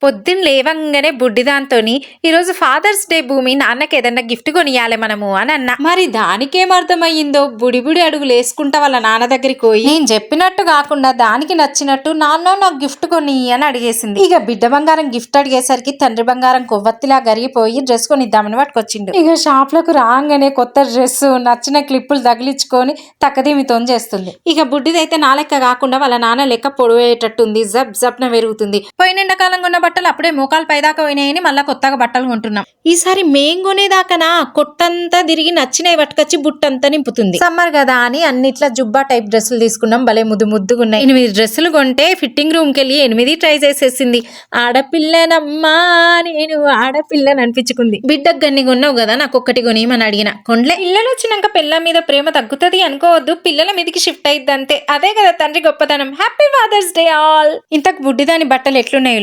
పొద్దున్న లేవంగానే బుడ్డిదాంతోని ఈరోజు ఫాదర్స్ డే భూమి నాన్నకి ఏదన్నా గిఫ్ట్ కొనియాలి మనము అని అన్నా. మరి దానికేం అర్థమయ్యిందో బుడి అడుగులు వేసుకుంటా వాళ్ళ నాన్న దగ్గరికి పోయి నేను చెప్పినట్టు కాకుండా దానికి నచ్చినట్టు నాన్న నాకు గిఫ్ట్ కొని అని అడిగేసింది. ఇక బిడ్డ బంగారం గిఫ్ట్ అడిగేసరికి తండ్రి బంగారం కొవ్వొత్తిలా గరిగిపోయి డ్రెస్ కొనిద్దామని పట్టుకొచ్చిండు. ఇక షాప్ లకు రాగానే కొత్త డ్రెస్ నచ్చిన క్లిప్పులు తగిలించుకొని తక్కదీమితో చేస్తుంది. ఇక బుడ్డిదైతే నా లెక్క కాకుండా వాళ్ళ నాన్న లెక్క పొడివేటట్టుంది. జబ్ జబ్న పెరుగుతుంది. పోయిన ఎండాకాలం కొన్న బట్టలు అప్పుడే మోకాలు పైదాకా పోయినాయని మళ్ళీ కొత్తగా బట్టలు కొంటున్నాం. ఈసారి మేం కొనేదాకనా కొట్టంతా తిరిగి నచ్చినవి పట్టుకొచ్చి బుట్టంతా నింపుతుంది. సమ్మర్ కదా అని అన్నిట్లా జుబ్బా టైప్ డ్రెస్సులు తీసుకున్నాం. భలే ముద్దుగున్నాయి. 8 డ్రెస్సులు కొంటే ఫిట్టింగ్ రూమ్ కెళ్ళి 8 ట్రై చేసేసింది. ఆడపిల్లనమ్మా నేను ఆడపిల్లని అనిపించుకుంది. బిడ్డకు గన్ని కొన్నావు కదా నాకు ఒక్కటి కొనియమని అడిగిన. కొండ్లే పిల్లలు వచ్చినాక పిల్ల మీద ప్రేమ తగ్గుతుంది అనుకోవద్దు, పిల్లల మీదకి షిఫ్ట్ అయ్యిద్ది అంతే. అదే కదా తండ్రి గొప్పతనం. Happy Father's Day all. ఇంతకు బుడ్డిదాని బట్టలు ఎట్లున్నాయి?